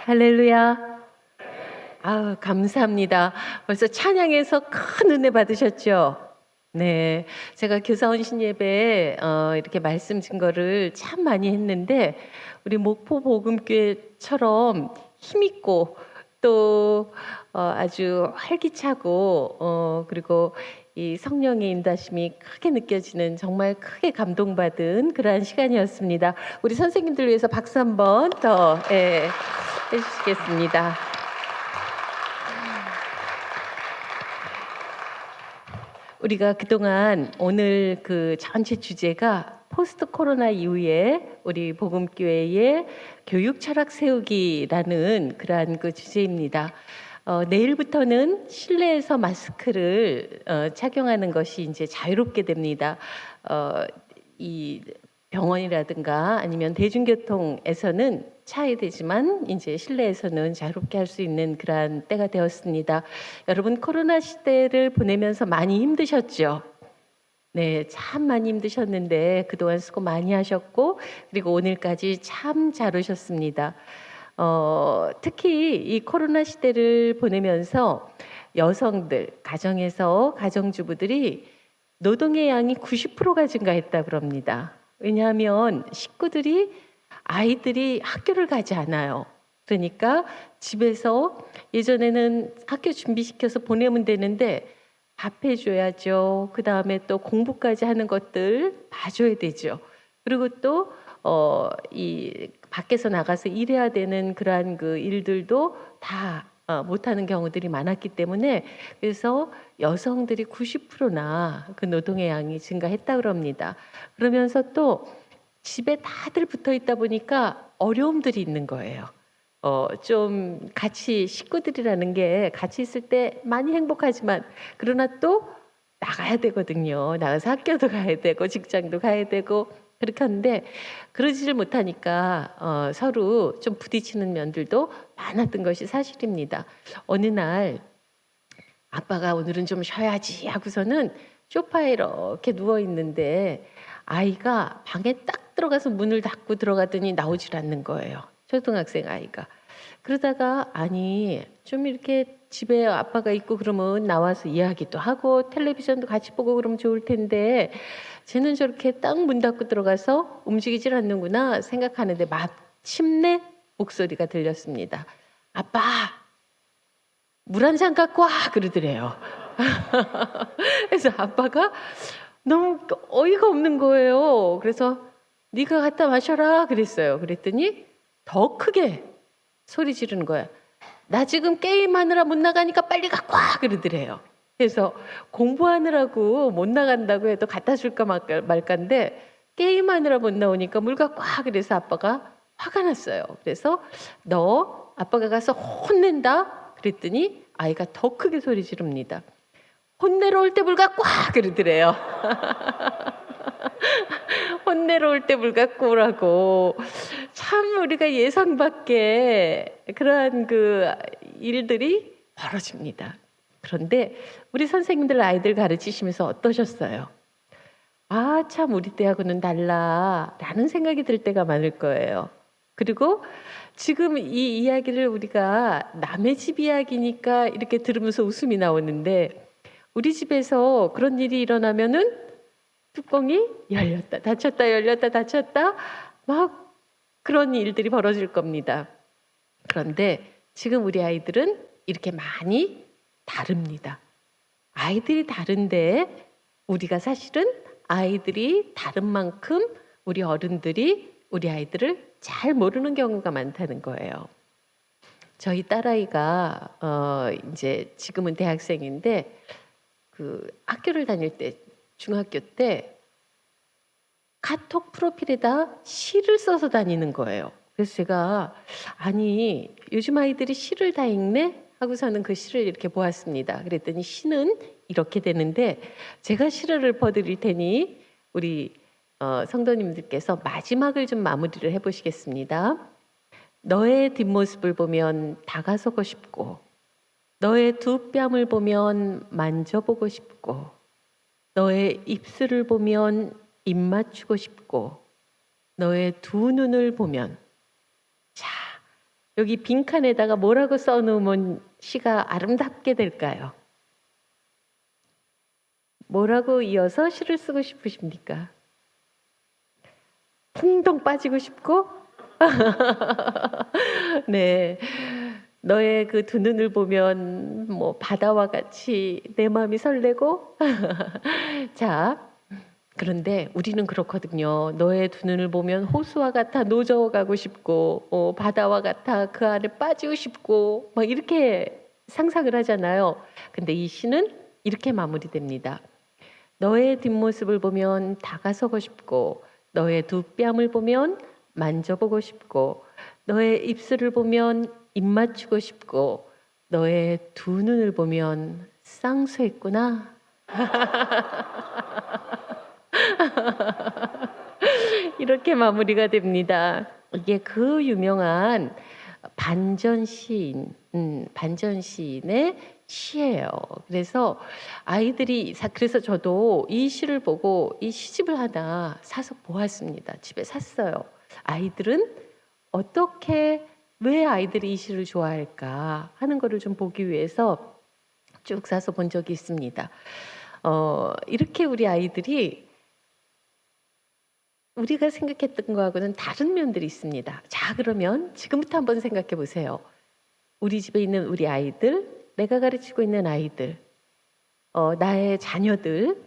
할렐루야. 아우, 감사합니다. 벌써 찬양에서 큰 은혜 받으셨죠? 네. 제가 교사원 신예배에 이렇게 말씀 증거를 참 많이 했는데, 우리 목포 복음교회처럼 힘있고 또 아주 활기차고 그리고 이 성령의 인도하심이 크게 느껴지는, 정말 크게 감동받은 그러한 시간이었습니다. 우리 선생님들 위해서 박수 한번 더 해주시겠습니다. 우리가 그동안 오늘 그 전체 주제가 포스트 코로나 이후에 우리 복음교회의 교육 철학 세우기라는 그러한 그 주제입니다. 내일부터는 실내에서 마스크를 착용하는 것이 이제 자유롭게 됩니다. 이 병원이라든가 아니면 대중교통에서는 차야 되지만 이제 실내에서는 자유롭게 할 수 있는 그러한 때가 되었습니다. 여러분, 코로나 시대를 보내면서 많이 힘드셨죠? 네, 참 많이 힘드셨는데 그동안 수고 많이 하셨고, 그리고 오늘까지 참 잘 오셨습니다. 특히 이 코로나 시대를 보내면서 여성들, 가정에서 가정주부들이 노동의 양이 90%가 증가했다 그럽니다. 왜냐하면 식구들이, 아이들이 학교를 가지 않아요. 그러니까 집에서, 예전에는 학교 준비시켜서 보내면 되는데 밥 해줘야죠. 그 다음에 또 공부까지 하는 것들 봐줘야 되죠. 그리고 또 이 밖에서 나가서 일해야 되는 그러한 그 일들도 다 못하는 경우들이 많았기 때문에, 그래서 여성들이 90%나 그 노동의 양이 증가했다 그럽니다. 그러면서 또 집에 다들 붙어 있다 보니까 어려움들이 있는 거예요. 좀 같이, 식구들이라는 게 같이 있을 때 많이 행복하지만, 그러나 또 나가야 되거든요. 나가서 학교도 가야 되고 직장도 가야 되고 그렇게 하는데, 그러지를 못하니까 서로 좀 부딪히는 면들도 많았던 것이 사실입니다. 어느 날 아빠가 오늘은 좀 쉬어야지 하고서는 소파에 이렇게 누워 있는데 아이가 방에 딱 들어가서 문을 닫고 들어가더니 나오질 않는 거예요. 초등학생 아이가. 그러다가, 아니 좀 이렇게 집에 아빠가 있고 그러면 나와서 이야기도 하고 텔레비전도 같이 보고 그러면 좋을 텐데 쟤는 저렇게 딱 문 닫고 들어가서 움직이질 않는구나 생각하는데, 마침내 목소리가 들렸습니다. 아빠, 물 한 잔 갖고 와 그러더래요. 그래서 아빠가 너무 어이가 없는 거예요. 그래서 네가 갖다 마셔라 그랬어요. 그랬더니 더 크게 소리 지르는 거야. 나 지금 게임하느라 못 나가니까 빨리 갖고 와 그러더래요. 그래서 공부하느라고 못 나간다고 해도 갖다 줄까 말까인데 게임하느라 못 나오니까 물 갖고 와 그래서 아빠가 화가 났어요. 그래서 너 아빠가 가서 혼낸다 그랬더니 아이가 더 크게 소리 지릅니다. 혼내러 올 때 물 갖고 와 그러더래요. 혼내러 올 때 물 갖고 오라고. 참 우리가 예상 밖의 그러한 그 일들이 벌어집니다. 그런데 우리 선생님들 아이들 가르치시면서 어떠셨어요? 아, 참 우리 때하고는 달라 라는 생각이 들 때가 많을 거예요. 그리고 지금 이 이야기를 우리가 남의 집 이야기니까 이렇게 들으면서 웃음이 나오는데, 우리 집에서 그런 일이 일어나면은 뚜껑이 열렸다 닫혔다 열렸다 닫혔다 막 그런 일들이 벌어질 겁니다. 그런데 지금 우리 아이들은 이렇게 많이 다릅니다. 아이들이 다른데 우리가 사실은 아이들이 다른 만큼 우리 어른들이 우리 아이들을 잘 모르는 경우가 많다는 거예요. 저희 딸아이가 이제 지금은 대학생인데 그 학교를 다닐 때, 중학교 때 카톡 프로필에다 시를 써서 다니는 거예요. 그래서 제가, 아니 요즘 아이들이 시를 다 읽네? 하고서는 그 시를 이렇게 보았습니다. 그랬더니 시는 이렇게 되는데, 제가 시를 읊어드릴 테니 우리 성도님들께서 마지막을 좀 마무리를 해보시겠습니다. 너의 뒷모습을 보면 다가서고 싶고, 너의 두 뺨을 보면 만져보고 싶고, 너의 입술을 보면 입 맞추고 싶고, 너의 두 눈을 보면, 자, 여기 빈칸에다가 뭐라고 써놓으면 시가 아름답게 될까요? 뭐라고 이어서 시를 쓰고 싶으십니까? 풍덩 빠지고 싶고? 네. 너의 그 두 눈을 보면 뭐 바다와 같이 내 마음이 설레고 자, 그런데 우리는 그렇거든요. 너의 두 눈을 보면 호수와 같아 노저어 가고 싶고 바다와 같아 그 안에 빠지고 싶고 막 이렇게 상상을 하잖아요. 근데 이 시는 이렇게 마무리됩니다. 너의 뒷모습을 보면 다가서고 싶고 너의 두 뺨을 보면 만져보고 싶고 너의 입술을 보면 입 맞추고 싶고 너의 두 눈을 보면 쌍수했구나. 이렇게 마무리가 됩니다. 이게 그 유명한 반전 시인의 시예요. 그래서 그래서 저도 이 시를 보고 이 시집을 하나 사서 보았습니다. 집에 샀어요. 아이들은 왜 아이들이 이 시를 좋아할까 하는 거를 좀 보기 위해서 쭉 사서 본 적이 있습니다. 이렇게 우리 아이들이 우리가 생각했던 거하고는 다른 면들이 있습니다. 자, 그러면 지금부터 한번 생각해 보세요. 우리 집에 있는 우리 아이들, 내가 가르치고 있는 아이들, 나의 자녀들,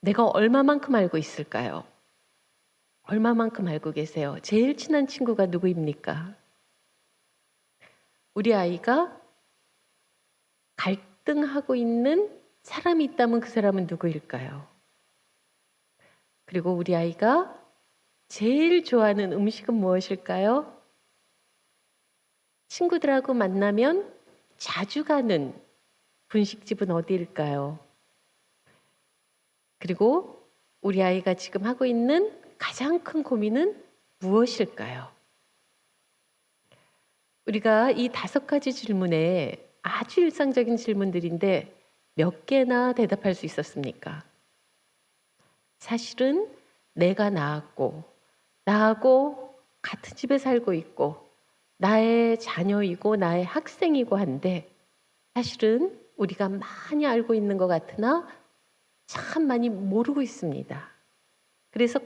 내가 얼마만큼 알고 있을까요? 얼마만큼 알고 계세요? 제일 친한 친구가 누구입니까? 우리 아이가 갈등하고 있는 사람이 있다면 그 사람은 누구일까요? 그리고 우리 아이가 제일 좋아하는 음식은 무엇일까요? 친구들하고 만나면 자주 가는 분식집은 어디일까요? 그리고 우리 아이가 지금 하고 있는 가장 큰 고민은 무엇일까요? 우리가 이 5가지 질문에 아주 일상적인 질문들인데 몇 개나 대답할 수 있었습니까? 사실은 내가 나하고 같은 집에 살고 있고 나의 자녀이고 나의 학생이고 한데 사실은 우리가 많이 알고 있는 것 같으나 참 많이 모르고 있습니다. 그래서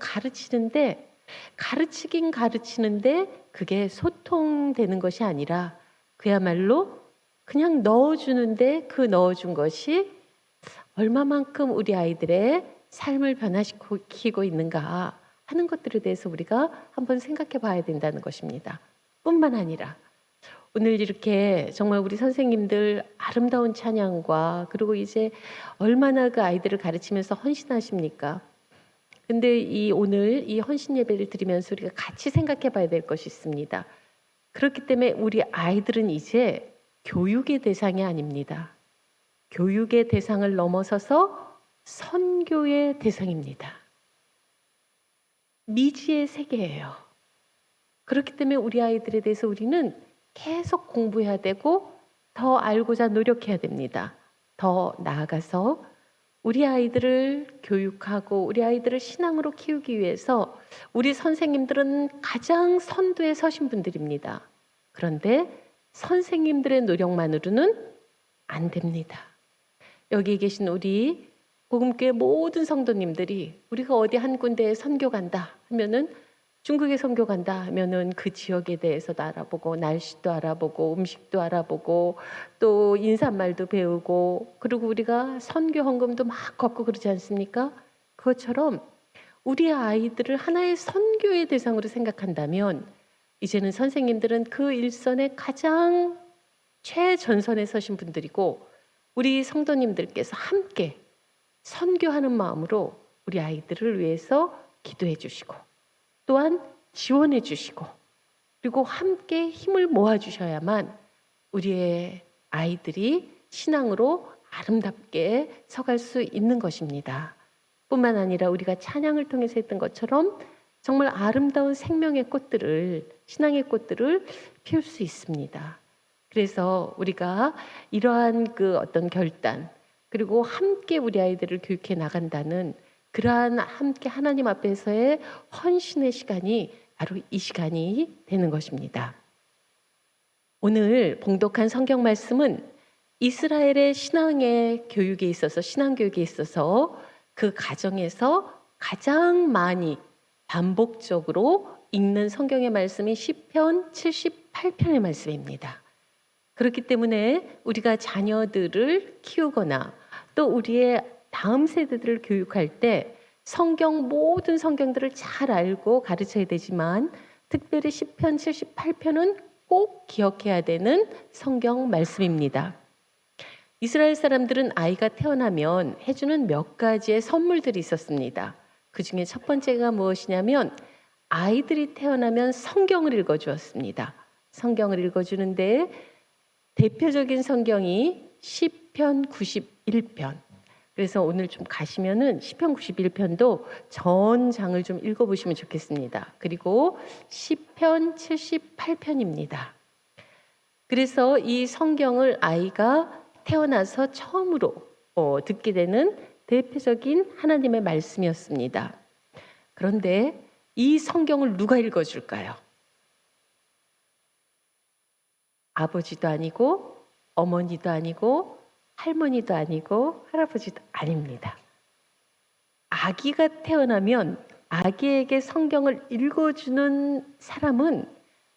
가르치긴 가르치는데 그게 소통되는 것이 아니라 그야말로 그냥 넣어주는데 그 넣어준 것이 얼마만큼 우리 아이들의 삶을 변화시키고 있는가 하는 것들에 대해서 우리가 한번 생각해 봐야 된다는 것입니다. 뿐만 아니라 오늘 이렇게 정말 우리 선생님들 아름다운 찬양과 그리고 이제 얼마나 그 아이들을 가르치면서 헌신하십니까? 근데 오늘 이 헌신 예배를 드리면서 우리가 같이 생각해 봐야 될 것이 있습니다. 그렇기 때문에 우리 아이들은 이제 교육의 대상이 아닙니다. 교육의 대상을 넘어서서 선교의 대상입니다. 미지의 세계예요. 그렇기 때문에 우리 아이들에 대해서 우리는 계속 공부해야 되고 더 알고자 노력해야 됩니다. 더 나아가서 우리 아이들을 교육하고 우리 아이들을 신앙으로 키우기 위해서 우리 선생님들은 가장 선두에 서신 분들입니다. 그런데 선생님들의 노력만으로는 안 됩니다. 여기 계신 우리 복음교회 모든 성도님들이 우리가 어디 한 군데에 선교 간다 하면은 중국에 선교 간다 하면은 그 지역에 대해서도 알아보고 날씨도 알아보고 음식도 알아보고 또 인사말도 배우고 그리고 우리가 선교 헌금도 막 걷고 그러지 않습니까? 그것처럼 우리 아이들을 하나의 선교의 대상으로 생각한다면 이제는 선생님들은 그 일선의 가장 최전선에 서신 분들이고 우리 성도님들께서 함께 선교하는 마음으로 우리 아이들을 위해서 기도해 주시고 또한 지원해 주시고 그리고 함께 힘을 모아 주셔야만 우리의 아이들이 신앙으로 아름답게 서갈 수 있는 것입니다. 뿐만 아니라 우리가 찬양을 통해서 했던 것처럼 정말 아름다운 생명의 꽃들을 신앙의 꽃들을 피울 수 있습니다. 그래서 우리가 이러한 그 어떤 결단 그리고 함께 우리 아이들을 교육해 나간다는 그러한 함께 하나님 앞에서의 헌신의 시간이 바로 이 시간이 되는 것입니다. 오늘 봉독한 성경 말씀은 이스라엘의 신앙의 교육에 있어서 신앙 교육에 있어서 그 가정에서 가장 많이 반복적으로 읽는 성경의 말씀이 시편 78편의 말씀입니다. 그렇기 때문에 우리가 자녀들을 키우거나 또 우리의 다음 세대들을 교육할 때 모든 성경들을 잘 알고 가르쳐야 되지만 특별히 시편 78편은 꼭 기억해야 되는 성경 말씀입니다. 이스라엘 사람들은 아이가 태어나면 해주는 몇 가지의 선물들이 있었습니다. 그 중에 첫 번째가 무엇이냐면 아이들이 태어나면 성경을 읽어주었습니다. 성경을 읽어주는데 대표적인 성경이 시편 91편. 그래서 오늘 좀 가시면은 시편 91편도 전 장을 좀 읽어보시면 좋겠습니다. 그리고 시편 78편입니다. 그래서 이 성경을 아이가 태어나서 처음으로 듣게 되는 대표적인 하나님의 말씀이었습니다. 그런데 이 성경을 누가 읽어줄까요? 아버지도 아니고 어머니도 아니고 할머니도 아니고 할아버지도 아닙니다. 아기가 태어나면 아기에게 성경을 읽어주는 사람은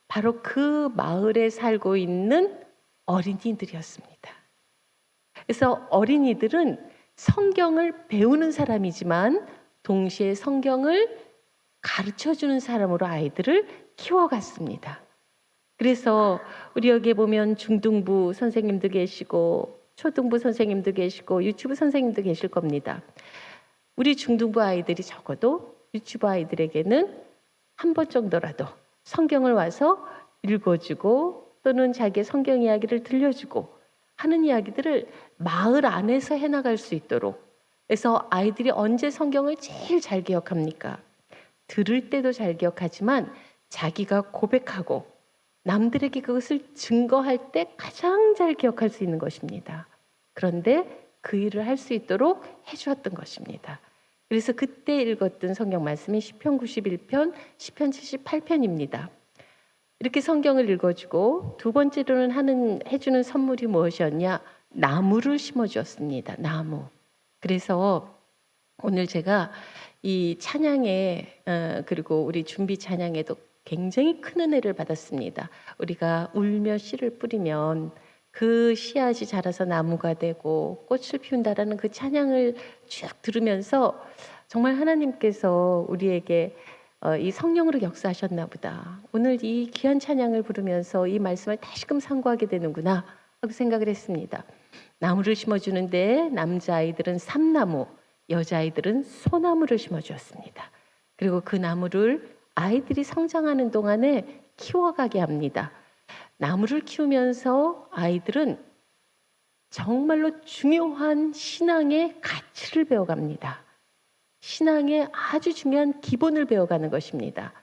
바로 그 마을에 살고 있는 어린이들이었습니다. 그래서 어린이들은 성경을 배우는 사람이지만 동시에 성경을 가르쳐주는 사람으로 아이들을 키워갔습니다. 그래서 우리 여기에 보면 중등부 선생님도 계시고 초등부 선생님도 계시고 유치부 선생님도 계실 겁니다. 우리 중등부 아이들이 적어도 유치부 아이들에게는 한 번 정도라도 성경을 와서 읽어주고 또는 자기의 성경 이야기를 들려주고 하는 이야기들을 마을 안에서 해나갈 수 있도록. 그래서 아이들이 언제 성경을 제일 잘 기억합니까? 들을 때도 잘 기억하지만 자기가 고백하고 남들에게 그것을 증거할 때 가장 잘 기억할 수 있는 것입니다. 그런데 그 일을 할 수 있도록 해주었던 것입니다. 그래서 그때 읽었던 성경 말씀이 시편 91편, 시편 78편입니다. 이렇게 성경을 읽어주고 두 번째로는 해주는 선물이 무엇이었냐? 나무를 심어주었습니다. 나무. 그래서 오늘 제가 이 찬양에 그리고 우리 준비 찬양에도 굉장히 큰 은혜를 받았습니다. 우리가 울며 씨를 뿌리면 그 씨앗이 자라서 나무가 되고 꽃을 피운다라는 그 찬양을 쭉 들으면서 정말 하나님께서 우리에게 이 성령으로 역사하셨나 보다. 오늘 이 귀한 찬양을 부르면서 이 말씀을 다시금 상고하게 되는구나 하고 생각을 했습니다. 나무를 심어주는데 남자아이들은 삼나무, 여자아이들은 소나무를 심어주었습니다. 그리고 그 나무를 아이들이 성장하는 동안에 키워가게 합니다. 나무를 키우면서 아이들은 정말로 중요한 신앙의 가치를 배워갑니다. 신앙의 아주 중요한 기본을 배워가는 것입니다.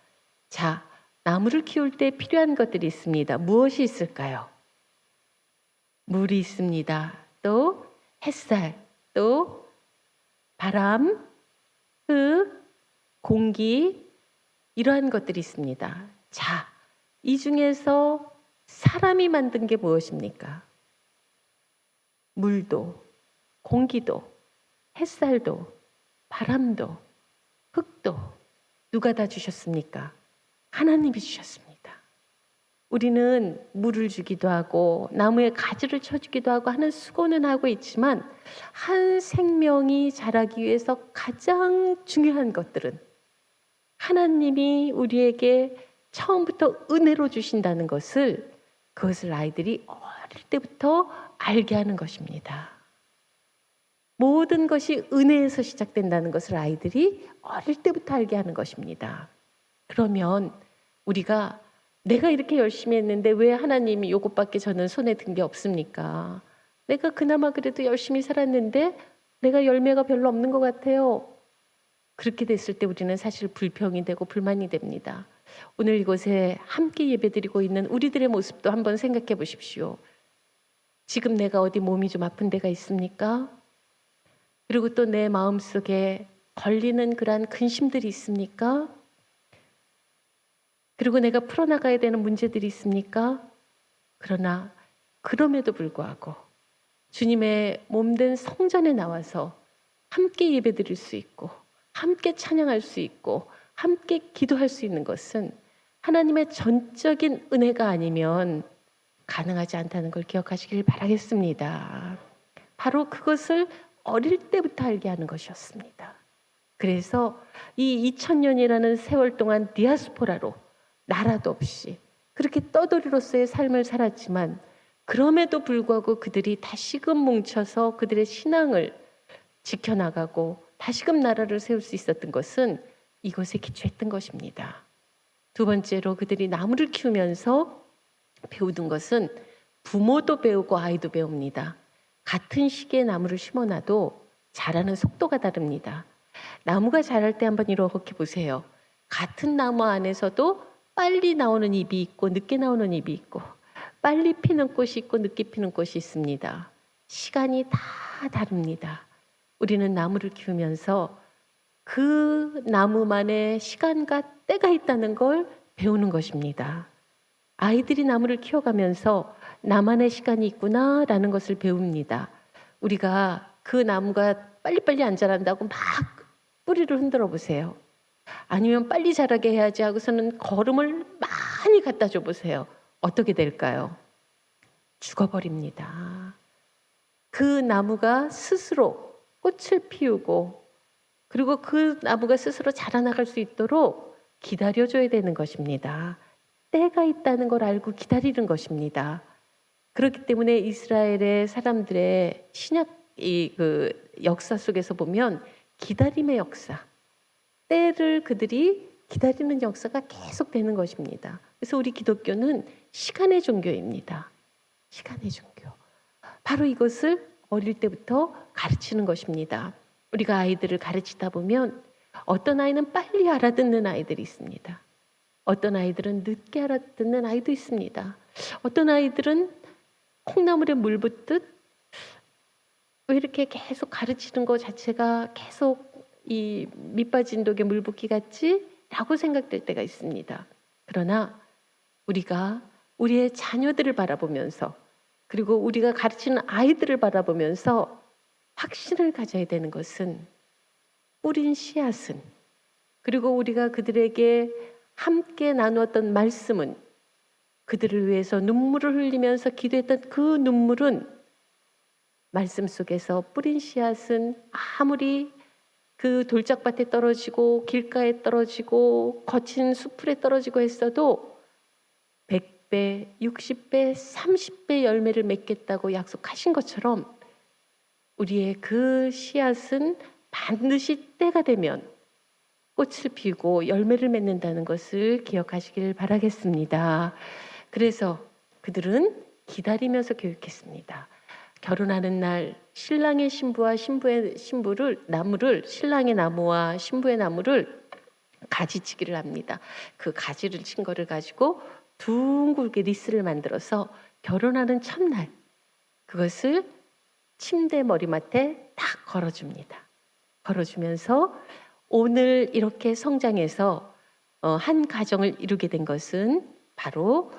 자, 나무를 키울 때 필요한 것들이 있습니다. 무엇이 있을까요? 물이 있습니다. 또 햇살, 또 바람, 흙, 공기, 이러한 것들이 있습니다. 자, 이 중에서 사람이 만든 게 무엇입니까? 물도, 공기도, 햇살도, 바람도, 흙도 누가 다 주셨습니까? 하나님이 주셨습니다. 우리는 물을 주기도 하고 나무에 가지를 쳐주기도 하고 하는 수고는 하고 있지만 한 생명이 자라기 위해서 가장 중요한 것들은 하나님이 우리에게 처음부터 은혜로 주신다는 그것을 아이들이 어릴 때부터 알게 하는 것입니다. 모든 것이 은혜에서 시작된다는 것을 아이들이 어릴 때부터 알게 하는 것입니다. 그러면 우리가 내가 이렇게 열심히 했는데 왜 하나님이 이것밖에 저는 손에 든 게 없습니까? 내가 그나마 그래도 열심히 살았는데 내가 열매가 별로 없는 것 같아요. 그렇게 됐을 때 우리는 사실 불평이 되고 불만이 됩니다. 오늘 이곳에 함께 예배드리고 있는 우리들의 모습도 한번 생각해 보십시오. 지금 내가 어디 몸이 좀 아픈 데가 있습니까? 그리고 또 내 마음속에 걸리는 그러한 근심들이 있습니까? 그리고 내가 풀어나가야 되는 문제들이 있습니까? 그러나 그럼에도 불구하고 주님의 몸된 성전에 나와서 함께 예배드릴 수 있고 함께 찬양할 수 있고 함께 기도할 수 있는 것은 하나님의 전적인 은혜가 아니면 가능하지 않다는 걸 기억하시길 바라겠습니다. 바로 그것을 어릴 때부터 알게 하는 것이었습니다. 그래서 이 2000년이라는 세월 동안 디아스포라로 나라도 없이 그렇게 떠돌이로서의 삶을 살았지만 그럼에도 불구하고 그들이 다시금 뭉쳐서 그들의 신앙을 지켜나가고 다시금 나라를 세울 수 있었던 것은 이것에 기초했던 것입니다. 두 번째로 그들이 나무를 키우면서 배우던 것은 부모도 배우고 아이도 배웁니다. 같은 시기에 나무를 심어놔도 자라는 속도가 다릅니다. 나무가 자랄 때 한번 이렇게 보세요. 같은 나무 안에서도 빨리 나오는 잎이 있고 늦게 나오는 잎이 있고 빨리 피는 꽃이 있고 늦게 피는 꽃이 있습니다. 시간이 다 다릅니다. 우리는 나무를 키우면서 그 나무만의 시간과 때가 있다는 걸 배우는 것입니다. 아이들이 나무를 키워가면서 나만의 시간이 있구나라는 것을 배웁니다. 우리가 그 나무가 빨리빨리 안 자란다고 막 뿌리를 흔들어 보세요. 아니면 빨리 자라게 해야지 하고서는 거름을 많이 갖다 줘 보세요. 어떻게 될까요? 죽어버립니다. 그 나무가 스스로 꽃을 피우고 그리고 그 나무가 스스로 자라나갈 수 있도록 기다려줘야 되는 것입니다. 때가 있다는 걸 알고 기다리는 것입니다. 그렇기 때문에 이스라엘의 사람들의 신약 그 역사 속에서 보면 기다림의 역사, 때를 그들이 기다리는 역사가 계속되는 것입니다. 그래서 우리 기독교는 시간의 종교입니다. 시간의 종교. 바로 이것을 어릴 때부터 가르치는 것입니다. 우리가 아이들을 가르치다 보면 어떤 아이는 빨리 알아듣는 아이들이 있습니다. 어떤 아이들은 늦게 알아듣는 아이도 있습니다. 어떤 아이들은 콩나물에 물 붓듯 왜 이렇게 계속 가르치는 것 자체가 계속 이 밑빠진 독에 물 붓기 같지? 라고 생각될 때가 있습니다. 그러나 우리가 우리의 자녀들을 바라보면서 그리고 우리가 가르치는 아이들을 바라보면서 확신을 가져야 되는 것은 뿌린 씨앗은 그리고 우리가 그들에게 함께 나누었던 말씀은 그들을 위해서 눈물을 흘리면서 기도했던 그 눈물은 말씀 속에서 뿌린 씨앗은 아무리 그 돌짝밭에 떨어지고 길가에 떨어지고 거친 수풀에 떨어지고 했어도 100배, 60배, 30배 열매를 맺겠다고 약속하신 것처럼 우리의 그 씨앗은 반드시 때가 되면 꽃을 피우고 열매를 맺는다는 것을 기억하시길 바라겠습니다. 그래서 그들은 기다리면서 교육했습니다. 결혼하는 날 신랑의 신부와 신부의 신부를 나무를 신랑의 나무와 신부의 나무를 가지치기를 합니다. 그 가지를 친 거를 가지고 둥글게 리스를 만들어서 결혼하는 첫날 그것을 침대 머리맡에 딱 걸어줍니다. 걸어주면서 오늘 이렇게 성장해서 한 가정을 이루게 된 것은 바로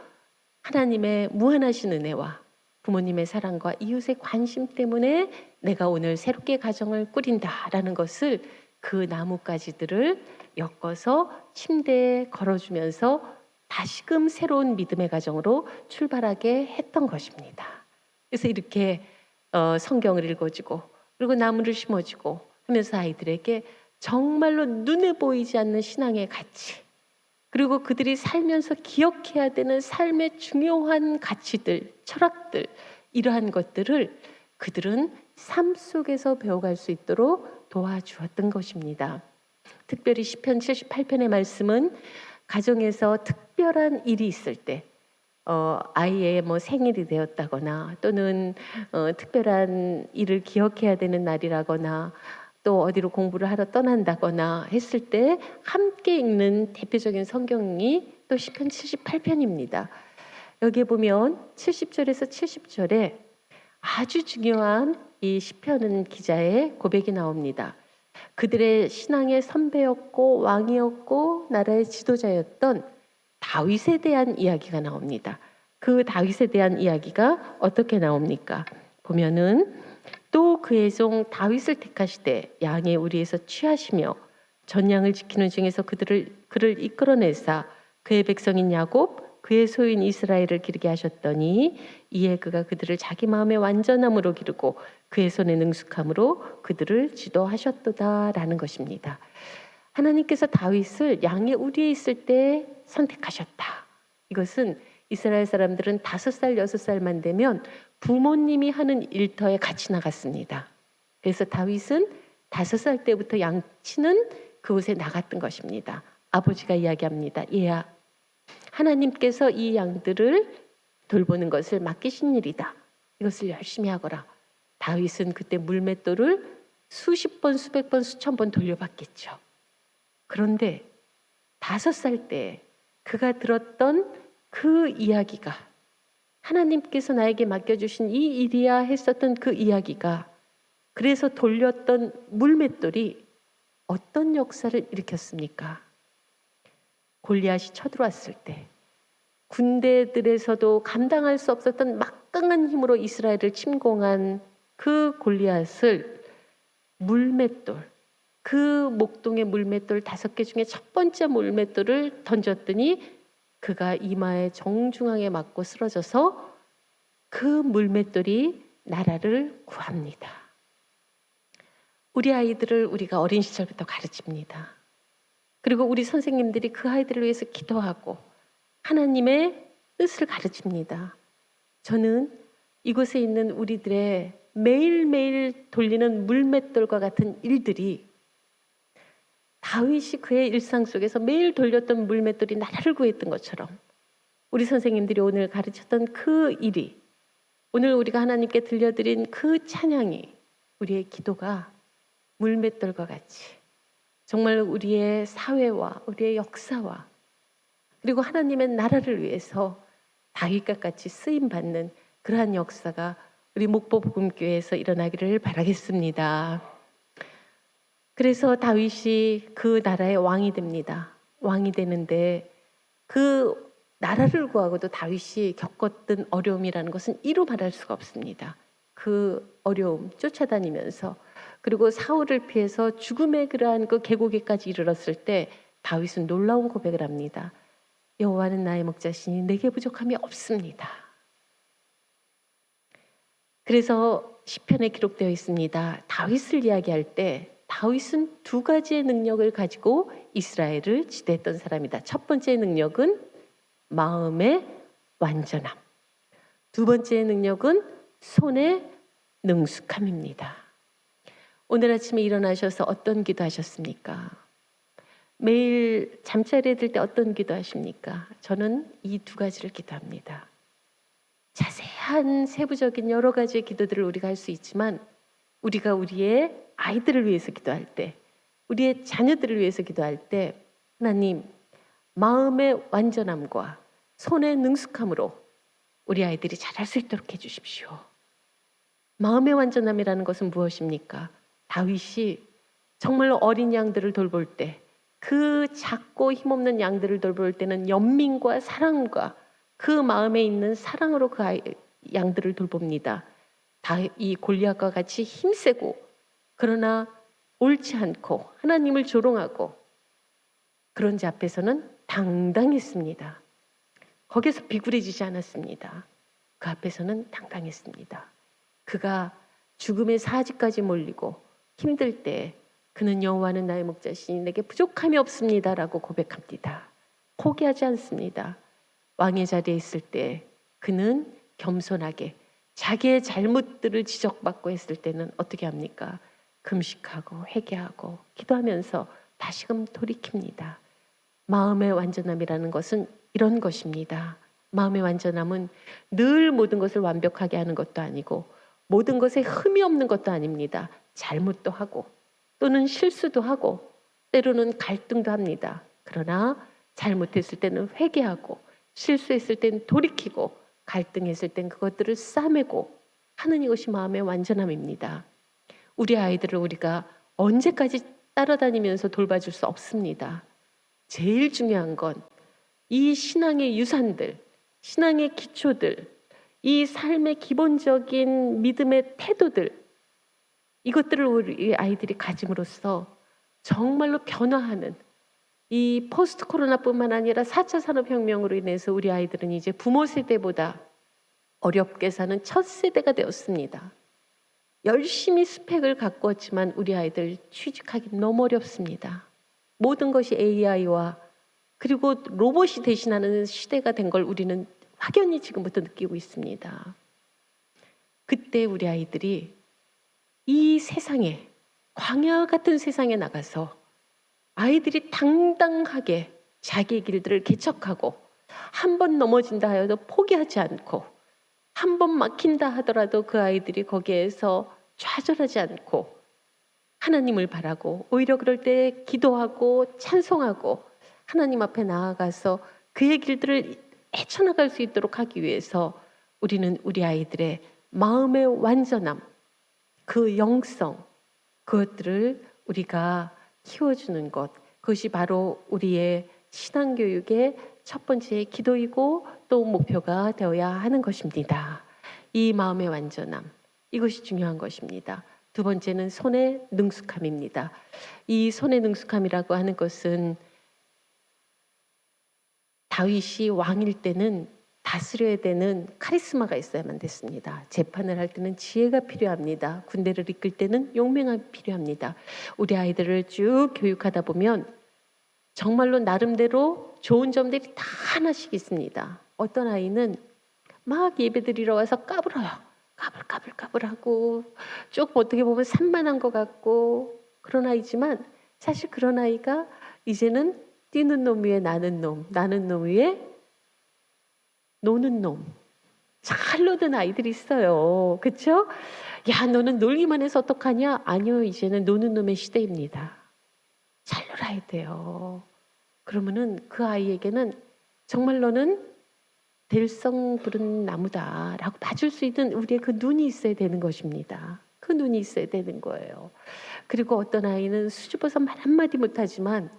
하나님의 무한하신 은혜와 부모님의 사랑과 이웃의 관심 때문에 내가 오늘 새롭게 가정을 꾸린다라는 것을 그 나뭇가지들을 엮어서 침대에 걸어주면서 다시금 새로운 믿음의 가정으로 출발하게 했던 것입니다. 그래서 이렇게 성경을 읽어주고 그리고 나무를 심어주고 하면서 아이들에게 정말로 눈에 보이지 않는 신앙의 가치 그리고 그들이 살면서 기억해야 되는 삶의 중요한 가치들, 철학들 이러한 것들을 그들은 삶 속에서 배워갈 수 있도록 도와주었던 것입니다. 특별히 시편 78편의 말씀은 가정에서 특별한 일이 있을 때 아이의 생일이 되었다거나 또는 특별한 일을 기억해야 되는 날이라거나 또 어디로 공부를 하러 떠난다거나 했을 때 함께 읽는 대표적인 성경이 또 시편 78편입니다. 여기에 보면 70절에서 70절에 아주 중요한 이 시편 기자의 고백이 나옵니다. 그들의 신앙의 선배였고 왕이었고 나라의 지도자였던 다윗에 대한 이야기가 나옵니다. 그 다윗에 대한 이야기가 어떻게 나옵니까? 보면은 또 그의 종 다윗을 택하시되 양의 우리에서 취하시며 전양을 지키는 중에서 그를 이끌어내사 그의 백성인 야곱 그의 소유인 이스라엘을 기르게 하셨더니 이에 그가 그들을 자기 마음의 완전함으로 기르고 그의 손의 능숙함으로 그들을 지도하셨도다라는 것입니다. 하나님께서 다윗을 양의 우리에 있을 때 선택하셨다. 이것은 이스라엘 사람들은 5살, 6살만 되면 부모님이 하는 일터에 같이 나갔습니다. 그래서 다윗은 5살 때부터 양치는 그곳에 나갔던 것입니다. 아버지가 이야기합니다. 얘야, 하나님께서 이 양들을 돌보는 것을 맡기신 일이다. 이것을 열심히 하거라. 다윗은 그때 물맷돌을 수십 번, 수백 번, 수천 번 돌려봤겠죠. 그런데 5살 때 그가 들었던 그 이야기가, 하나님께서 나에게 맡겨주신 이 일이야 했었던 그 이야기가, 그래서 돌렸던 물맷돌이 어떤 역사를 일으켰습니까? 골리앗이 쳐들어왔을 때 군대들에서도 감당할 수 없었던 막강한 힘으로 이스라엘을 침공한 그 골리앗을 물맷돌, 그 목동의 물맷돌 5개 중에 첫 번째 물맷돌을 던졌더니 그가 이마에 정중앙에 맞고 쓰러져서 그 물맷돌이 나라를 구합니다. 우리 아이들을 우리가 어린 시절부터 가르칩니다. 그리고 우리 선생님들이 그 아이들을 위해서 기도하고 하나님의 뜻을 가르칩니다. 저는 이곳에 있는 우리들의 매일매일 돌리는 물맷돌과 같은 일들이 다윗이 그의 일상 속에서 매일 돌렸던 물맷돌이 나라를 구했던 것처럼 우리 선생님들이 오늘 가르쳤던 그 일이, 오늘 우리가 하나님께 들려드린 그 찬양이, 우리의 기도가 물맷돌과 같이 정말 우리의 사회와 우리의 역사와 그리고 하나님의 나라를 위해서 다윗과 같이 쓰임받는 그러한 역사가 우리 목포복음교회에서 일어나기를 바라겠습니다. 그래서 다윗이 그 나라의 왕이 됩니다. 왕이 되는데 그 나라를 구하고도 다윗이 겪었던 어려움이라는 것은 이루 말할 수가 없습니다. 그 어려움 쫓아다니면서 그리고 사울을 피해서 죽음의 그러한 그 계곡에까지 이르렀을 때 다윗은 놀라운 고백을 합니다. 여호와는 나의 목자시니 내게 부족함이 없습니다. 그래서 시편에 기록되어 있습니다. 다윗을 이야기할 때 다윗은 2가지의 능력을 가지고 이스라엘을 지도했던 사람이다. 첫 번째 능력은 마음의 완전함. 2번째 능력은 손의 능숙함입니다. 오늘 아침에 일어나셔서 어떤 기도하셨습니까? 매일 잠자리에 들 때 어떤 기도하십니까? 저는 이 2가지를 기도합니다. 자세한 세부적인 여러 가지의 기도들을 우리가 할 수 있지만 우리가 우리의 아이들을 위해서 기도할 때, 우리의 자녀들을 위해서 기도할 때 하나님, 마음의 완전함과 손의 능숙함으로 우리 아이들이 잘할 수 있도록 해주십시오. 마음의 완전함이라는 것은 무엇입니까? 다윗이 정말로 어린 양들을 돌볼 때, 그 작고 힘없는 양들을 돌볼 때는 연민과 사랑과 그 마음에 있는 사랑으로 그 양들을 돌봅니다. 이 골리앗과 같이 힘세고 그러나 옳지 않고 하나님을 조롱하고 그런 자 앞에서는 당당했습니다. 거기서 비굴해지지 않았습니다. 그 앞에서는 당당했습니다. 그가 죽음의 사지까지 몰리고 힘들 때 그는 여호와는 나의 목자시니 내게 부족함이 없습니다라고 고백합니다. 포기하지 않습니다. 왕의 자리에 있을 때 그는 겸손하게 자기의 잘못들을 지적받고 했을 때는 어떻게 합니까? 금식하고 회개하고 기도하면서 다시금 돌이킵니다. 마음의 완전함이라는 것은 이런 것입니다. 마음의 완전함은 늘 모든 것을 완벽하게 하는 것도 아니고 모든 것에 흠이 없는 것도 아닙니다. 잘못도 하고 또는 실수도 하고 때로는 갈등도 합니다. 그러나 잘못했을 때는 회개하고 실수했을 때는 돌이키고 갈등했을 땐 그것들을 싸매고 하는 이것이 마음의 완전함입니다. 우리 아이들을 우리가 언제까지 따라다니면서 돌봐줄 수 없습니다. 제일 중요한 건 이 신앙의 유산들, 신앙의 기초들, 이 삶의 기본적인 믿음의 태도들, 이것들을 우리 아이들이 가짐으로써 정말로 변화하는, 이 포스트 코로나뿐만 아니라 4차 산업혁명으로 인해서 우리 아이들은 이제 부모 세대보다 어렵게 사는 첫 세대가 되었습니다. 열심히 스펙을 갖고 왔지만 우리 아이들 취직하기 너무 어렵습니다. 모든 것이 AI와 그리고 로봇이 대신하는 시대가 된 걸 우리는 확연히 지금부터 느끼고 있습니다. 그때 우리 아이들이 이 세상에, 광야 같은 세상에 나가서 아이들이 당당하게 자기의 길들을 개척하고 한 번 넘어진다 하여도 포기하지 않고 한 번 막힌다 하더라도 그 아이들이 거기에서 좌절하지 않고 하나님을 바라고 오히려 그럴 때 기도하고 찬송하고 하나님 앞에 나아가서 그의 길들을 헤쳐나갈 수 있도록 하기 위해서 우리는 우리 아이들의 마음의 완전함, 그 영성, 그것들을 우리가 키워주는 것, 그것이 바로 우리의 신앙교육의 첫 번째 기도이고 또 목표가 되어야 하는 것입니다. 이 마음의 완전함, 이것이 중요한 것입니다. 두 번째는 손의 능숙함입니다. 이 손의 능숙함이라고 하는 것은 다윗이 왕일 때는 다스려야 되는 카리스마가 있어야만 됐습니다. 재판을 할 때는 지혜가 필요합니다. 군대를 이끌 때는 용맹함이 필요합니다. 우리 아이들을 쭉 교육하다 보면 정말로 나름대로 좋은 점들이 다 하나씩 있습니다. 어떤 아이는 막 예배드리러 와서 까불어요. 까불까불하고 조금 어떻게 보면 산만한 것 같고 그런 아이지만 사실 그런 아이가 이제는 뛰는 놈 위에 나는 놈, 나는 놈 위에 노는 놈. 잘 노는 아이들이 있어요. 그렇죠? 야, 너는 놀기만 해서 어떡하냐? 아니요, 이제는 노는 놈의 시대입니다. 잘 놀아야 돼요. 그러면은 그 아이에게는 정말 너는 될성 부른 나무다라고 봐줄 수 있는 우리의 그 눈이 있어야 되는 것입니다. 그 눈이 있어야 되는 거예요. 그리고 어떤 아이는 수줍어서 말 한마디 못하지만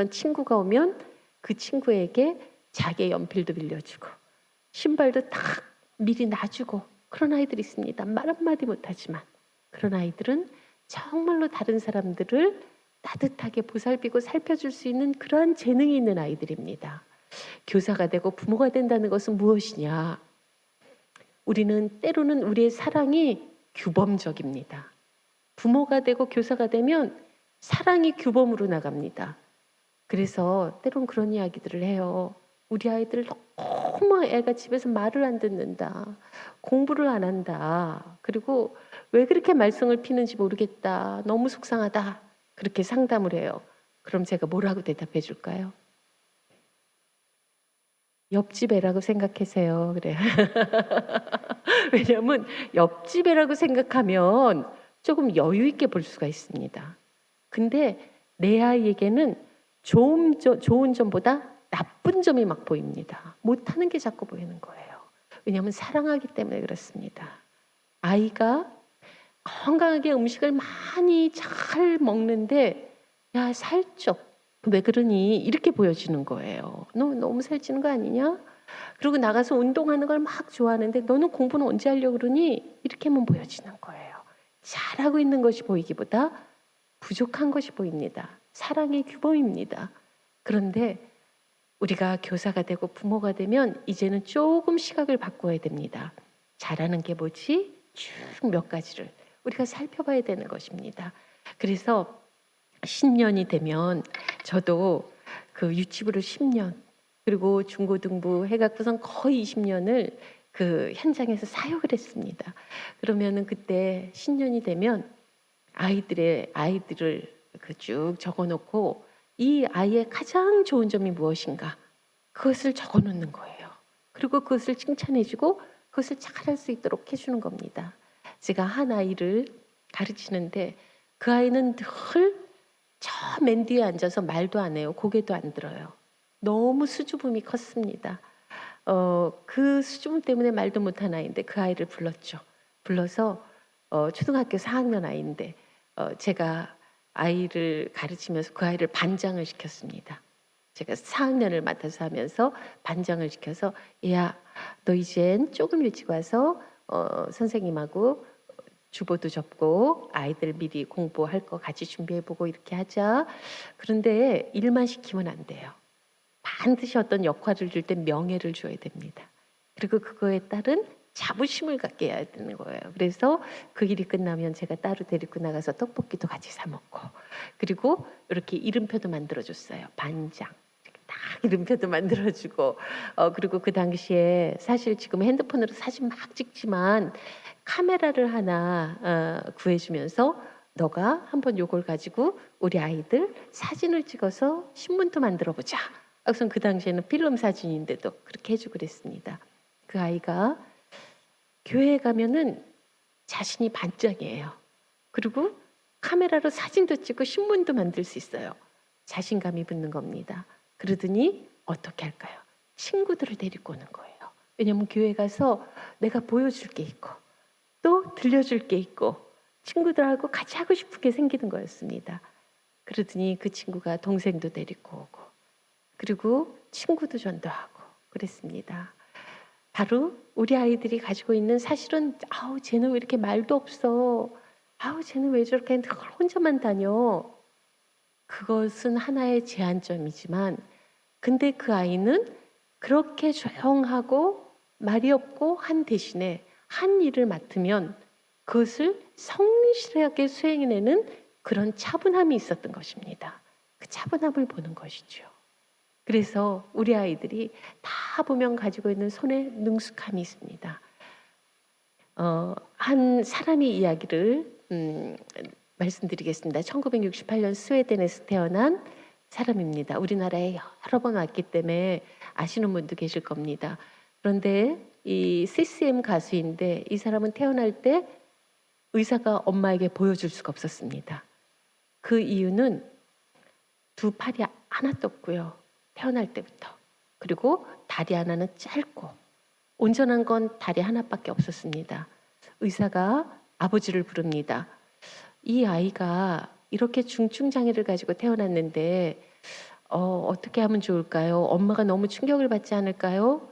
친구가 오면 그 친구에게 자기의 연필도 빌려주고 신발도 딱 미리 놔주고 그런 아이들이 있습니다. 말 한마디 못하지만 그런 아이들은 정말로 다른 사람들을 따뜻하게 보살피고 살펴줄 수 있는 그러한 재능이 있는 아이들입니다. 교사가 되고 부모가 된다는 것은 무엇이냐? 우리는 때로는 우리의 사랑이 규범적입니다. 부모가 되고 교사가 되면 사랑이 규범으로 나갑니다. 그래서 때론 그런 이야기들을 해요. 우리 아이들 너무 애가 집에서 말을 안 듣는다. 공부를 안 한다. 그리고 왜 그렇게 말썽을 피는지 모르겠다. 너무 속상하다. 그렇게 상담을 해요. 그럼 제가 뭐라고 대답해 줄까요? 옆집 애라고 생각하세요. 그래요. 왜냐하면 옆집 애라고 생각하면 조금 여유 있게 볼 수가 있습니다. 근데 내 아이에게는 좋은 점보다 나쁜 점이 막 보입니다. 못하는 게 자꾸 보이는 거예요. 왜냐하면 사랑하기 때문에 그렇습니다. 아이가 건강하게 음식을 많이 잘 먹는데 야 살쪄. 왜 그러니? 이렇게 보여지는 거예요. 너 너무 살찌는 거 아니냐? 그리고 나가서 운동하는 걸 막 좋아하는데 너는 공부는 언제 하려고 그러니? 이렇게만 보여지는 거예요. 잘하고 있는 것이 보이기보다 부족한 것이 보입니다. 사랑의 규범입니다. 그런데 우리가 교사가 되고 부모가 되면 이제는 조금 시각을 바꿔야 됩니다. 잘하는 게 뭐지? 쭉 몇 가지를 우리가 살펴봐야 되는 것입니다. 그래서 10년이 되면 저도 그 유치부를 10년 그리고 중고등부 해갖고선 거의 20년을 그 현장에서 사역을 했습니다. 그러면은 그때 10년이 되면 아이들을 그 쭉 적어놓고 이 아이의 가장 좋은 점이 무엇인가 그것을 적어놓는 거예요. 그리고 그것을 칭찬해주고 그것을 잘할 수 있도록 해주는 겁니다. 제가 한 아이를 가르치는데 그 아이는 늘 저 맨 뒤에 앉아서 말도 안 해요. 고개도 안 들어요. 너무 수줍음이 컸습니다. 그 수줍음 때문에 말도 못한 아이인데 그 아이를 불렀죠. 불러서 초등학교 4학년 아이인데 제가 아이를 가르치면서 그 아이를 반장을 시켰습니다. 제가 4학년을 맡아서 하면서 반장을 시켜서 "얘야, 너 이젠 조금 일찍 와서 선생님하고 주보도 접고 아이들 미리 공부할 거 같이 준비해보고 이렇게 하자. 그런데 일만 시키면 안 돼요. 반드시 어떤 역할을 줄 때 명예를 줘야 됩니다. 그리고 그거에 따른 자부심을 갖게 해야 되는 거예요. 그래서 그 일이 끝나면 제가 따로 데리고 나가서 떡볶이도 같이 사 먹고, 그리고 이렇게 이름표도 만들어줬어요. 반장. 이렇게 딱 이름표도 만들어주고, 그리고 그 당시에 사실 지금 핸드폰으로 사진 막 찍지만 카메라를 하나 구해주면서 너가 한번 요걸 가지고 우리 아이들 사진을 찍어서 신문도 만들어 보자. 우선 그 당시에는 필름 사진인데도 그렇게 해주고 그랬습니다. 그 아이가 교회에 가면은 자신이 반장이에요. 그리고 카메라로 사진도 찍고 신문도 만들 수 있어요. 자신감이 붙는 겁니다. 그러더니 어떻게 할까요? 친구들을 데리고 오는 거예요. 왜냐면 교회 가서 내가 보여줄 게 있고 또 들려줄 게 있고 친구들하고 같이 하고 싶은 게 생기는 거였습니다. 그러더니 그 친구가 동생도 데리고 오고 그리고 친구도 전도하고 그랬습니다. 바로 우리 아이들이 가지고 있는, 사실은 아우 쟤는 왜 이렇게 말도 없어, 아우 쟤는 왜 저렇게 혼자만 다녀, 그것은 하나의 제한점이지만 근데 그 아이는 그렇게 조용하고 말이 없고 한 대신에 한 일을 맡으면 그것을 성실하게 수행해내는 그런 차분함이 있었던 것입니다. 그 차분함을 보는 것이죠. 그래서 우리 아이들이 다 보면 가지고 있는 손에 능숙함이 있습니다. 한 사람의 이야기를 말씀드리겠습니다. 1968년 스웨덴에서 태어난 사람입니다. 우리나라에 여러 번 왔기 때문에 아시는 분도 계실 겁니다. 그런데 이 CCM 가수인데 이 사람은 태어날 때 의사가 엄마에게 보여줄 수가 없었습니다. 그 이유는 두 팔이 하나도 없고요. 태어날 때부터. 그리고 다리 하나는 짧고 온전한 건 다리 하나밖에 없었습니다. 의사가 아버지를 부릅니다. 이 아이가 이렇게 중증장애를 가지고 태어났는데 어떻게 하면 좋을까요? 엄마가 너무 충격을 받지 않을까요?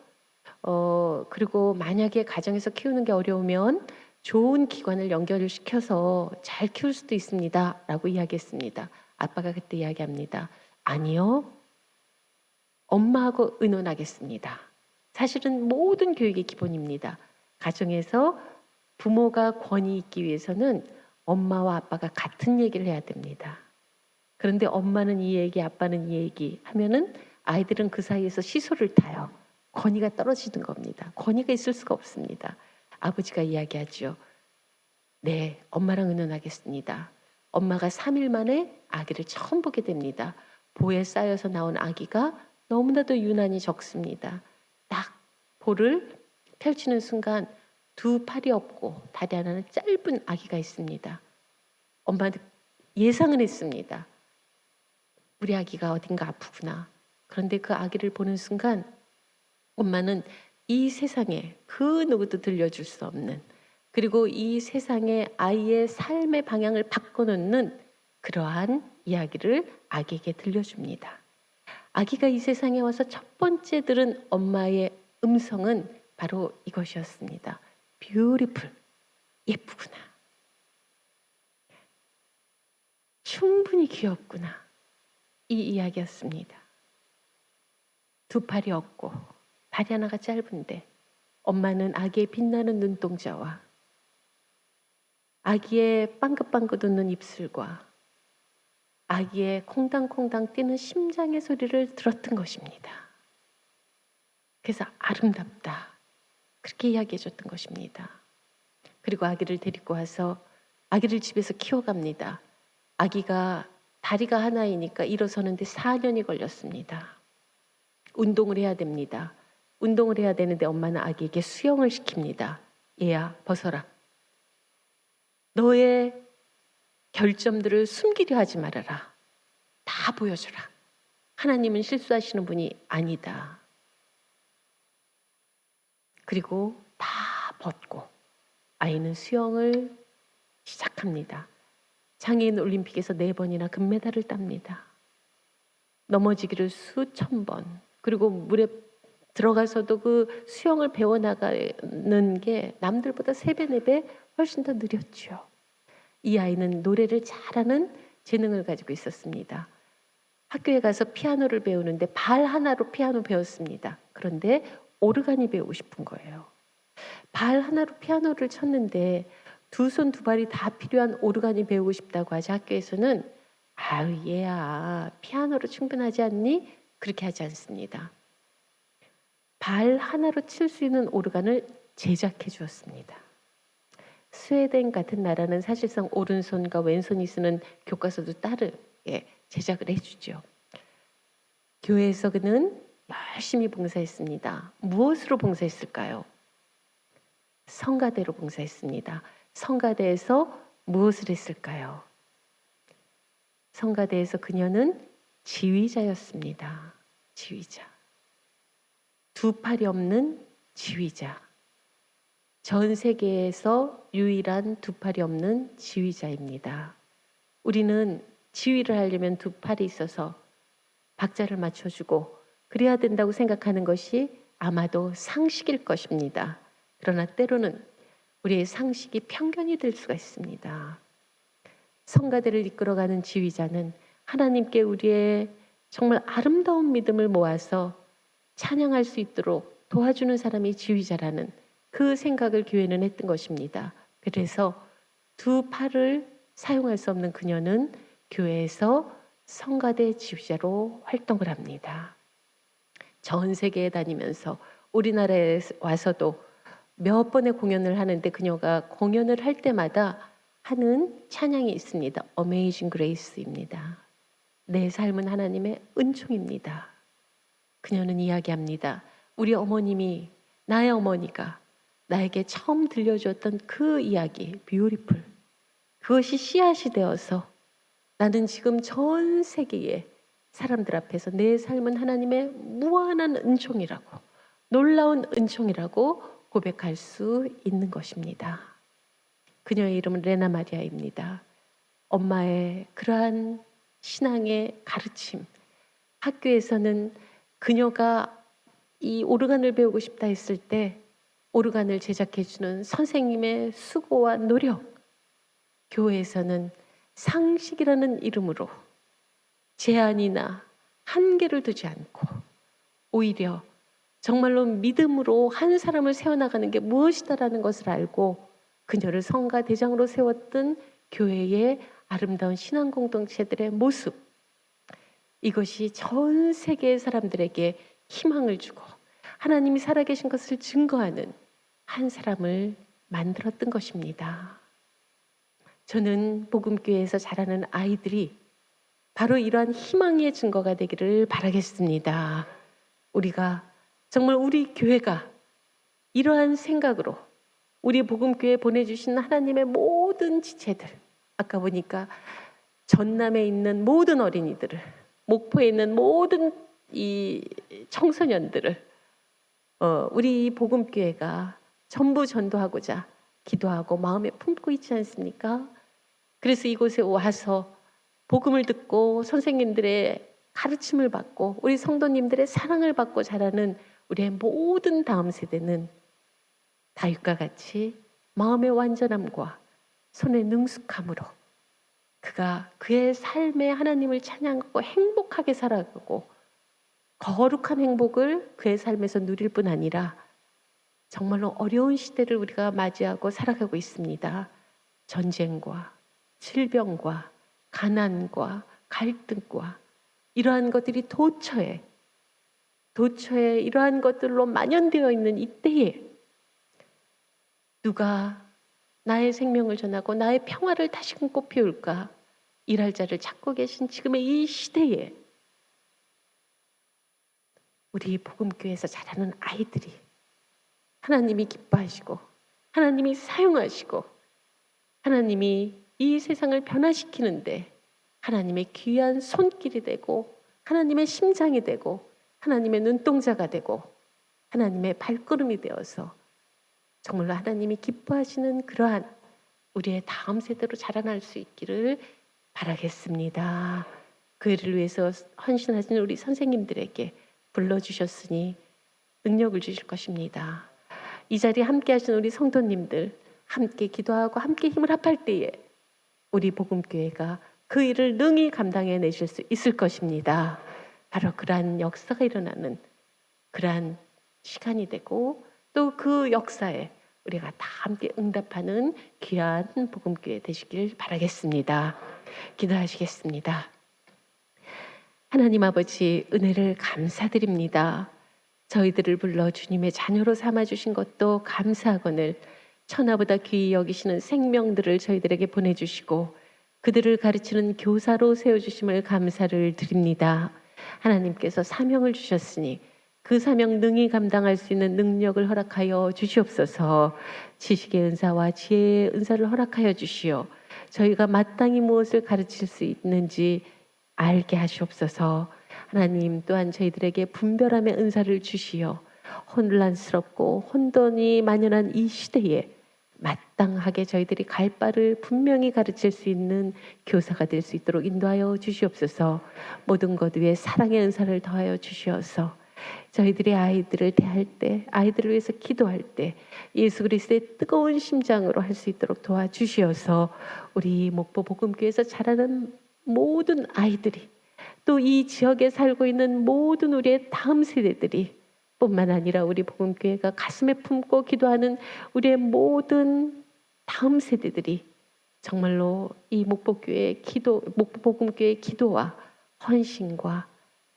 그리고 만약에 가정에서 키우는 게 어려우면 좋은 기관을 연결을 시켜서 잘 키울 수도 있습니다. 라고 이야기했습니다. 아빠가 그때 이야기합니다. 아니요. 엄마하고 의논하겠습니다. 사실은 모든 교육의 기본입니다. 가정에서 부모가 권위 있기 위해서는 엄마와 아빠가 같은 얘기를 해야 됩니다. 그런데 엄마는 이 얘기, 아빠는 이 얘기 하면은 아이들은 그 사이에서 시소를 타요. 권위가 떨어지는 겁니다. 권위가 있을 수가 없습니다. 아버지가 이야기하죠. 네, 엄마랑 의논하겠습니다. 엄마가 3일 만에 아기를 처음 보게 됩니다. 보에 쌓여서 나온 아기가 너무나도 유난히 적습니다. 딱 볼을 펼치는 순간 두 팔이 없고 다리 하나는 짧은 아기가 있습니다. 엄마는 예상은 했습니다. 우리 아기가 어딘가 아프구나. 그런데 그 아기를 보는 순간 엄마는 이 세상에 그 누구도 들려줄 수 없는, 그리고 이 세상에 아이의 삶의 방향을 바꿔놓는 그러한 이야기를 아기에게 들려줍니다. 아기가 이 세상에 와서 첫 번째 들은 엄마의 음성은 바로 이것이었습니다. beautiful, 예쁘구나. 충분히 귀엽구나. 이 이야기였습니다. 두 팔이 없고 다리 하나가 짧은데 엄마는 아기의 빛나는 눈동자와 아기의 빵긋빵긋 웃는 입술과 아기의 콩당콩당 뛰는 심장의 소리를 들었던 것입니다. 그래서 아름답다. 그렇게 이야기해 줬던 것입니다. 그리고 아기를 데리고 와서 아기를 집에서 키워갑니다. 아기가 다리가 하나이니까 일어서는데 4년이 걸렸습니다. 운동을 해야 됩니다. 운동을 해야 되는데 엄마는 아기에게 수영을 시킵니다. 얘야, 벗어라. 너의 결점들을 숨기려 하지 말아라. 다 보여주라. 하나님은 실수하시는 분이 아니다. 그리고 다 벗고 아이는 수영을 시작합니다. 장애인 올림픽에서 4번이나 금메달을 땁니다. 넘어지기를 수천 번, 그리고 물에 들어가서도 그 수영을 배워나가는 게 남들보다 3배, 4배 훨씬 더 느렸죠. 이 아이는 노래를 잘하는 재능을 가지고 있었습니다. 학교에 가서 피아노를 배우는데 발 하나로 피아노 배웠습니다. 그런데 오르간이 배우고 싶은 거예요. 발 하나로 피아노를 쳤는데 2손 2발이 다 필요한 오르간이 배우고 싶다고 하자 학교에서는 아유 얘야 피아노로 충분하지 않니? 그렇게 하지 않습니다. 발 하나로 칠 수 있는 오르간을 제작해 주었습니다. 스웨덴 같은 나라는 사실상 오른손과 왼손이 쓰는 교과서도 따르게 제작을 해주죠. 교회에서 그는 열심히 봉사했습니다. 무엇으로 봉사했을까요? 성가대로 봉사했습니다. 성가대에서 무엇을 했을까요? 성가대에서 그녀는 지휘자였습니다. 지휘자. 2 팔이 없는 지휘자. 전 세계에서 유일한 2 팔이 없는 지휘자입니다. 우리는 지휘를 하려면 2 팔이 있어서 박자를 맞춰주고 그래야 된다고 생각하는 것이 아마도 상식일 것입니다. 그러나 때로는 우리의 상식이 편견이 될 수가 있습니다. 성가대를 이끌어가는 지휘자는 하나님께 우리의 정말 아름다운 믿음을 모아서 찬양할 수 있도록 도와주는 사람이 지휘자라는 그 생각을 교회는 했던 것입니다. 그래서 2 팔을 사용할 수 없는 그녀는 교회에서 성가대 지휘자로 활동을 합니다. 전 세계에 다니면서 우리나라에 와서도 몇 번의 공연을 하는데 그녀가 공연을 할 때마다 하는 찬양이 있습니다. Amazing Grace입니다. 내 삶은 하나님의 은총입니다. 그녀는 이야기합니다. 우리 어머님이, 나의 어머니가 나에게 처음 들려주었던 그 이야기, Beautiful. 그것이 씨앗이 되어서 나는 지금 전 세계의 사람들 앞에서 내 삶은 하나님의 무한한 은총이라고, 놀라운 은총이라고 고백할 수 있는 것입니다. 그녀의 이름은 레나 마리아입니다. 엄마의 그러한 신앙의 가르침, 학교에서는 그녀가 이 오르간을 배우고 싶다 했을 때 오르간을 제작해주는 선생님의 수고와 노력, 교회에서는 상식이라는 이름으로 제한이나 한계를 두지 않고 오히려 정말로 믿음으로 한 사람을 세워나가는 게 무엇이다라는 것을 알고 그녀를 성가대장으로 세웠던 교회의 아름다운 신앙 공동체들의 모습, 이것이 전 세계의 사람들에게 희망을 주고 하나님이 살아계신 것을 증거하는 한 사람을 만들었던 것입니다. 저는 복음교회에서 자라는 아이들이 바로 이러한 희망의 증거가 되기를 바라겠습니다. 우리가 정말 우리 교회가 이러한 생각으로 우리 복음교회에 보내주신 하나님의 모든 지체들, 아까 보니까 전남에 있는 모든 어린이들을, 목포에 있는 모든 이 청소년들을 우리 복음교회가 전부 전도하고자 기도하고 마음에 품고 있지 않습니까? 그래서 이곳에 와서 복음을 듣고 선생님들의 가르침을 받고 우리 성도님들의 사랑을 받고 자라는 우리의 모든 다음 세대는 다윗과 같이 마음의 완전함과 손의 능숙함으로 그가 그의 삶에 하나님을 찬양하고 행복하게 살아가고 거룩한 행복을 그의 삶에서 누릴 뿐 아니라 정말로 어려운 시대를 우리가 맞이하고 살아가고 있습니다. 전쟁과 질병과 가난과 갈등과 이러한 것들이 도처에 이러한 것들로 만연되어 있는 이때에 누가 나의 생명을 전하고 나의 평화를 다시금 꽃피울까? 일할 자를 찾고 계신 지금의 이 시대에 우리 복음교회에서 자라는 아이들이 하나님이 기뻐하시고 하나님이 사용하시고 하나님이 이 세상을 변화시키는데 하나님의 귀한 손길이 되고 하나님의 심장이 되고 하나님의 눈동자가 되고 하나님의 발걸음이 되어서 정말로 하나님이 기뻐하시는 그러한 우리의 다음 세대로 자라날 수 있기를 바라겠습니다. 그 일을 위해서 헌신하신 우리 선생님들에게 불러주셨으니 능력을 주실 것입니다. 이 자리에 함께 하신 우리 성도님들 함께 기도하고 함께 힘을 합할 때에 우리 복음교회가 그 일을 능히 감당해 내실 수 있을 것입니다. 바로 그러한 역사가 일어나는 그러한 시간이 되고 또 그 역사에 우리가 다 함께 응답하는 귀한 복음교회 되시길 바라겠습니다. 기도하시겠습니다. 하나님 아버지, 은혜를 감사드립니다. 저희들을 불러 주님의 자녀로 삼아주신 것도 감사하거늘 천하보다 귀히 여기시는 생명들을 저희들에게 보내주시고 그들을 가르치는 교사로 세워주심을 감사를 드립니다. 하나님께서 사명을 주셨으니 그 사명 능히 감당할 수 있는 능력을 허락하여 주시옵소서. 지식의 은사와 지혜의 은사를 허락하여 주시오. 저희가 마땅히 무엇을 가르칠 수 있는지 알게 하시옵소서. 하나님 또한 저희들에게 분별함의 은사를 주시어 혼란스럽고 혼돈이 만연한 이 시대에 마땅하게 저희들이 갈 바를 분명히 가르칠 수 있는 교사가 될 수 있도록 인도하여 주시옵소서. 모든 것 위에 사랑의 은사를 더하여 주시어서 저희들의 아이들을 대할 때, 아이들을 위해서 기도할 때 예수 그리스도의 뜨거운 심장으로 할 수 있도록 도와주시어서 우리 목포 복음교회에서 자라는 모든 아이들이 또 이 지역에 살고 있는 모든 우리의 다음 세대들이 뿐만 아니라 우리 복음교회가 가슴에 품고 기도하는 우리의 모든 다음 세대들이 정말로 이 목포교회의 기도, 목포복음교회의 기도와 헌신과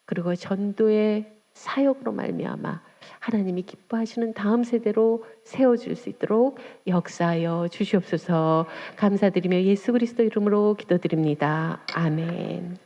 그리고 전도의 사역으로 말미암아 하나님이 기뻐하시는 다음 세대로 세워질 수 있도록 역사하여 주시옵소서. 감사드리며 예수 그리스도 이름으로 기도드립니다. 아멘.